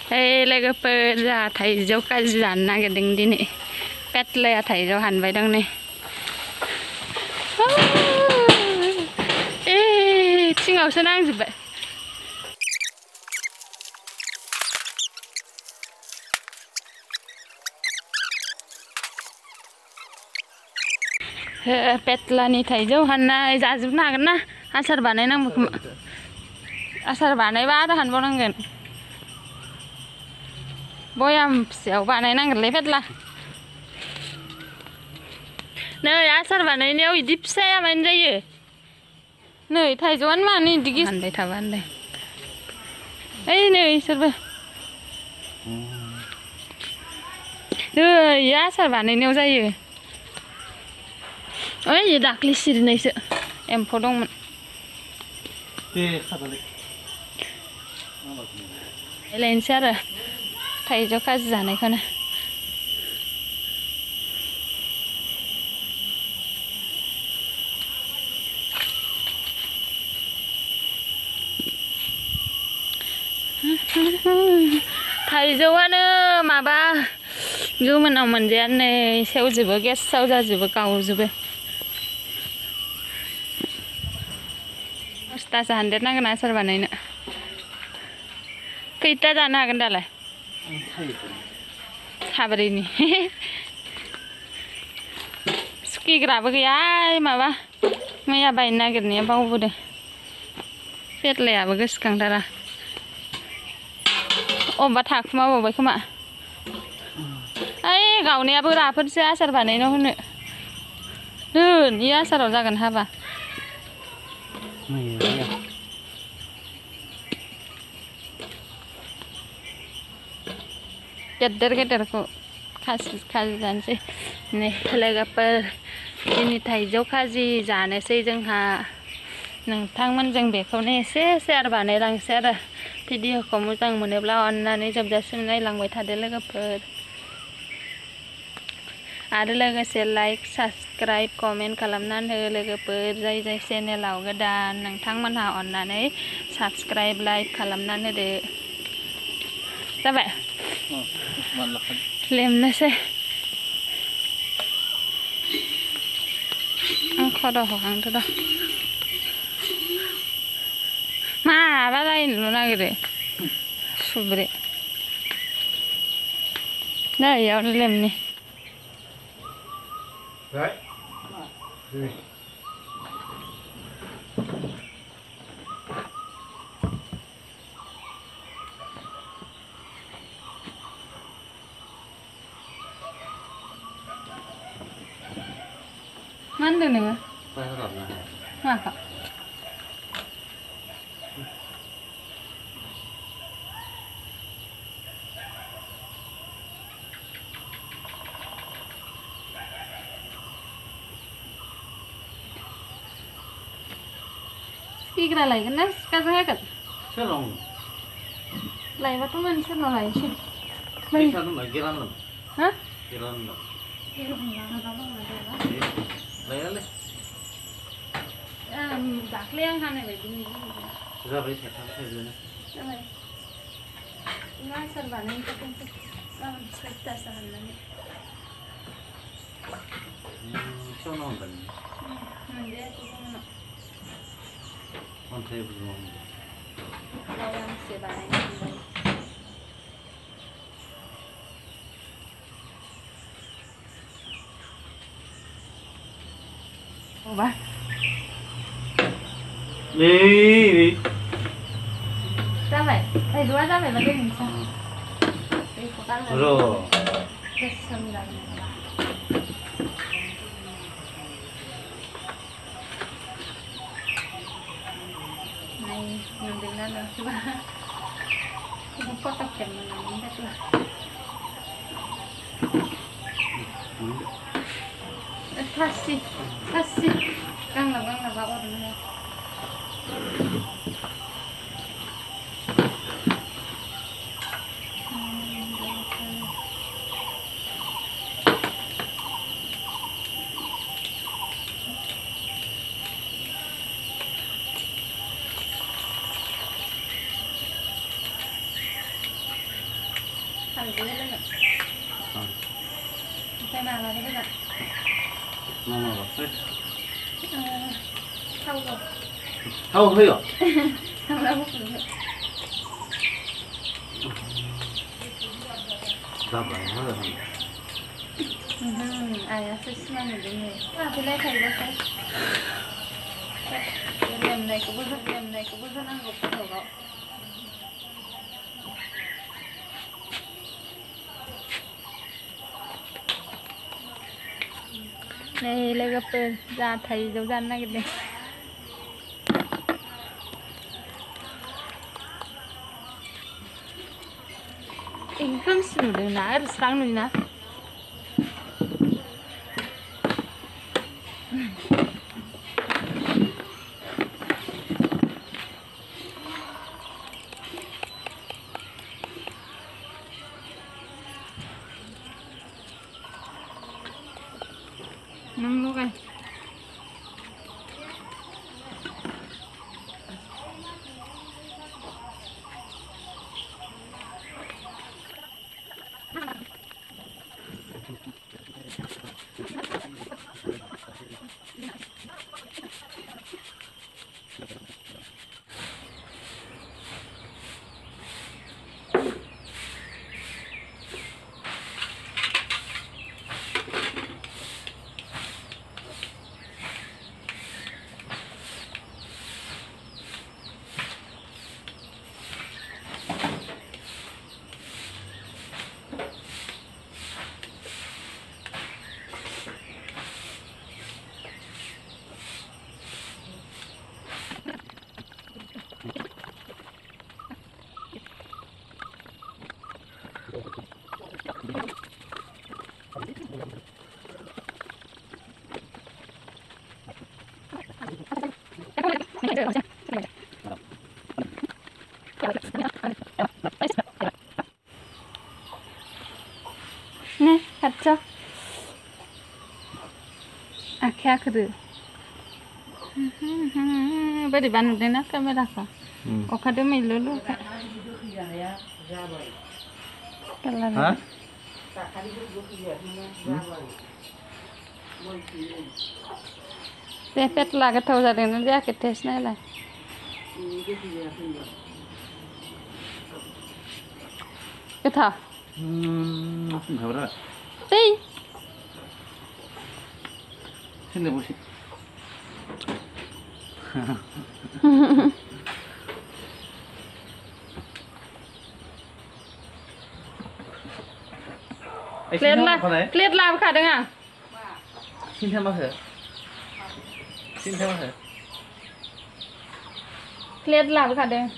लोगोफोर जोंहा थाइजौ खाजि जानो नागिरदों दिनै पेटलाया थाइजौ हानबाय दं नै थिङावसो नांजोब्बाय पेटलानि थाइजौ हाननाय जाजोबनो हागोन ना आसार बानायनांगौ खोमा आसार बानायबा आरो हानबावनांगोन बयाम फिसायाव बानायनांगोनलै पेटला नै आसार बानायनायाव इदि फिसाया मानो जायो नै थाइजौआनो मानो इदि गेस हानबाय थाबा होनदों ओइ नै इसोरबो नै आसार बानायनायाव जायो ओइ दाख्लै सिरिनायसो एम्फौ दंमोन लायनोसै आरो थाइजौ खाजि जानायखौनो थाइजौआनो माबा गोमोनाव मोनजाया नै सेवजोबो गेसाव जाजोबो गावजोबो दसथासो हानदेरनांगोन आसार बानायनो खैथा जानो हागोन दालाय साब्रैनि सुखिग्राबो गैया माबा मैया बायनो नागिरनाया बावबोदों पेटलायाबो गोसोखांथारा अबेबा थाखुमाबावबाय खोमा ओइ गावनायाबो राफोदसो आसार बानायनायाव होनो दोन इ आसाराव जागोन हाबा गेदेर गेदेरखौ खाजि जानोसै नै लोगोफोर दिनै थाइजौ खाजि जानोसै जोंहा नोंथांमोनजों बेखौनो एसे शेयार बानायलांसै आरो भिडिअखौ मोजां मोनोब्ला अननानै जोबजासिम नायलांबाय थादो लोगोफोर आरो लोगोसे लाइक साबस्क्राइब कमेन्ट खालामनानै हो लोगोफोर जाय जाय चेनेलाव गोदान नोंथांमोनहा अननानै साबस्क्राइब लाइक खालामनानै होदो जाबाय लेमनोसै आं खर' हहांदो र' माबा जाहैनो नागिरो सुब्रे नै इयावनो लेमनि मा होनदों नोङो माखौ सिग्रा लायगोन ना सिखाजों हागोन लायबाथ' मानो सोरनाव लायनोसै हा दाख्लै आं हानाय बायदि जाबाय जाबाय आसार बानायनो गाबोन 6थासो हाननानै मोनजायाखै जोंनाव बयामसे बानायनो मोनबाय जाबाय थाइजौआ जाबायबा दोननोसै दैखौ गारनानै गोसोम जागोन मोनदोंना नोंसोरबा फट' खेबनानै पेटला खासि गांलाब गांलाबा अरनो हाया Thằng cái lên rồi. Cái nào là cái này? Mà đấy. Thâu rồi. Thâu hơi à? Thâu đâu hút được. Ra bài hết rồi. Ai sẽ xem được cái này. Thì lấy thầy ra xem. Lần này cũng rất ăn gục cái đầu gạo. Này lấy gặp ra thầy dấu gian này cái income student na serang nu na nung lu kan 네, 갔죠? 아키야 그래. beri banu dena kamera ka. Okade mai lolo ka. Hả? Te pet laga thau ja dena ja ke tes nai la. Cái thà. Không hiểu đó. Đi. Xin lỗi bố chị. Clear làm khả đừng à? Xin thêm bao giờ? Xin thêm bao giờ? Clear làm khả đừng.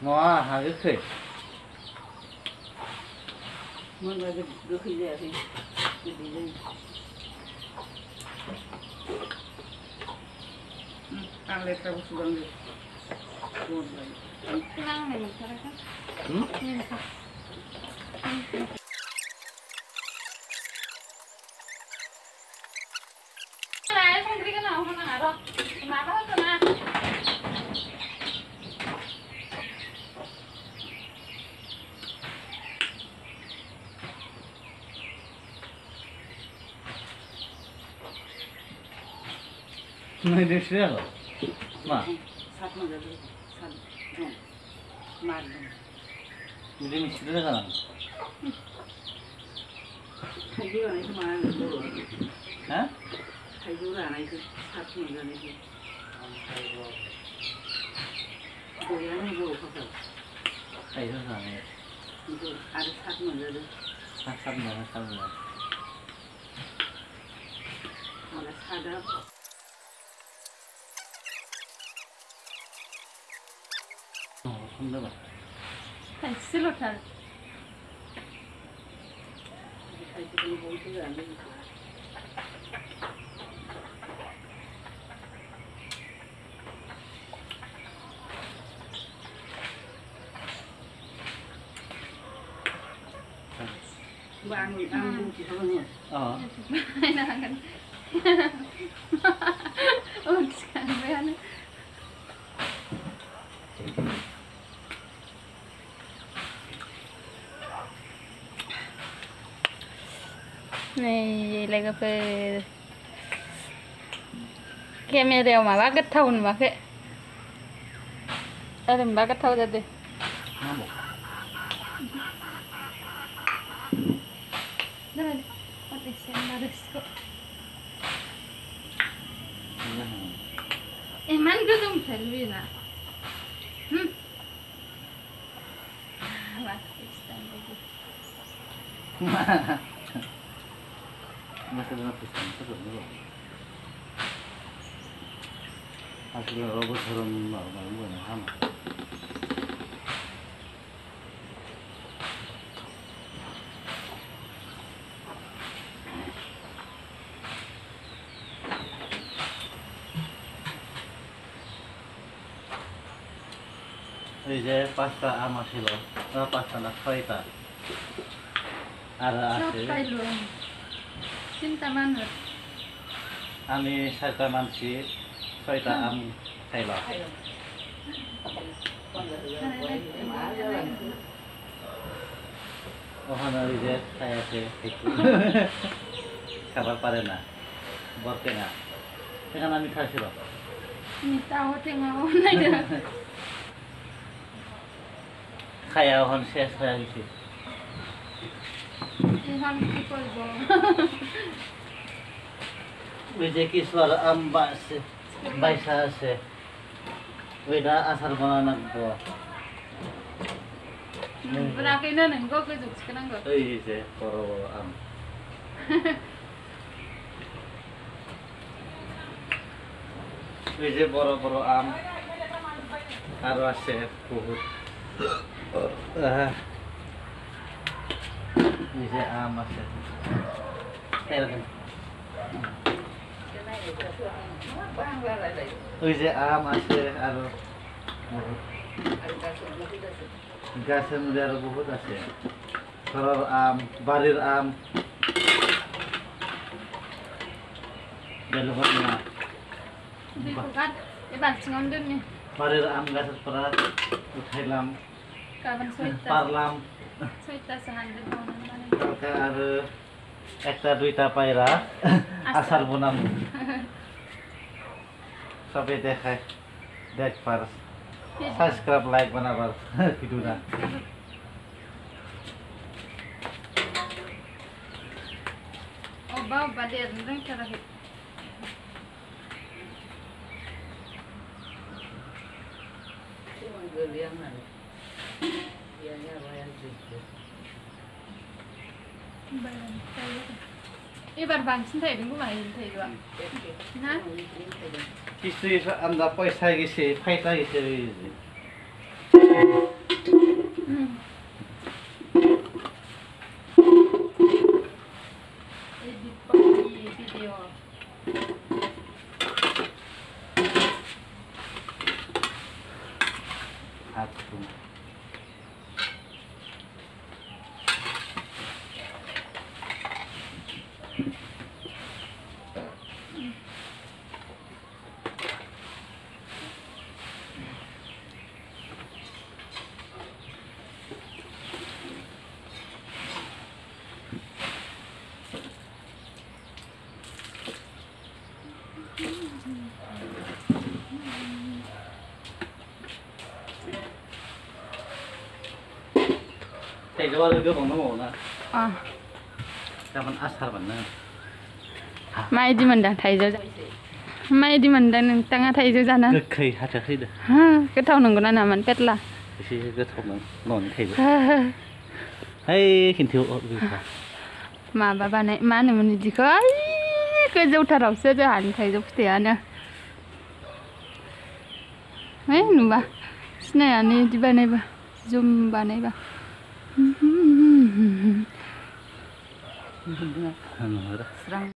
Ngó hàng ức khỉ. Muốn nói được khi gì thì đi đi. Ăn lên trong sudan đi. Năng này sao đấy? Này không đi cái nào không nào đâu. Mà bắt hết rồi mà. Này đi xe rồi. Mà. Sát mà được. Sát. Mà. Đi mình xe ra nào. Thấy chưa này mà được. Hả? Thấy chưa là này sát mà được này. Rồi anh vô không phải. Thấy rồi này. Rồi ăn sát mà được. Sát rồi. Mà là sát đó. Không được. Thành xin lỗi thằng. Thấy cái vô thứ là đi. bang ang buti naman yan. Oo. Kailangan. Oh, sekarang ba yan? Này là cà phê kem này đều mà bác cất thâu mà kệ đây là bác cất thâu ra đi Namo. đây có thể xem là được số em ăn cứ dùng phải lùi nè bác stand đi Masih dalam pesan terus nih. Hasil robot serem malu nih sama. 이제 파스타 아마실로, 파스타나 파이타. Ada Siapa আছে itu? Cinta mana? Ami saita mansi saita am Thailand. ওখানে ওই যে খাই আছে একটু খাবার পারে না বলতে না এখানে আমি খাইছিল Ini tahu tengah mana? খাইয়া ওখানে শেষ হয়ে গেছে Ihan kikol bo. ওই যে কিশোর আম বাসে বাইসা আছে ওইটা আচার বানানো Berarti na nenggo kejuk sekarang go. ওই যে বড় বড় আম ওই যে বড় বড় আম আরো আছে বহুত এই যে আম আছে এরকম ওই যে আম আছে আরো বহুত গাছের মধ্যে আরো বহুত আছে ঘরের আম বাড়ির আম বেলগর না Bukan, iban singon dun ni. বাড়ির আম গাছের পরা উঠাইলাম Kapan soita? পারলাম Soita sehanded mo naman. কালকে আর একটা দুইটা পায়রা আচার বানাম সবে দেখায় দেখবার সাবস্ক্রাইব লাইক বানাবার ভিডিওটা Oh, bau badir nang cara hit. Cuma geliangan. Dianya bayar gitu. Bayan tayo. Ibar bang sinta ibing ko mahin tayo ba? Ha? কিছু আমরা পয়সা গেছে ফাইটা গেছে Edit pa di video. আচ্ছা thầy cho bao nhiêu bằng nó ngủ nè Ah, cho mình ăn sao mình nè mai di mandang tayo. Mai di mandang nang tanga tayo sana. được khi hát được khi được Ha, ketaw nang guna naman pet la. khi cái thùng nó ngon thầy được hay hình thiếu ở vì sao Ma baba na ma na man di ko. Ay, ko jau taraw sa jahan tayo putiya na. Ay, no ba? Sina yan di ba na ba? Zoom ba na ba? ano đó Serang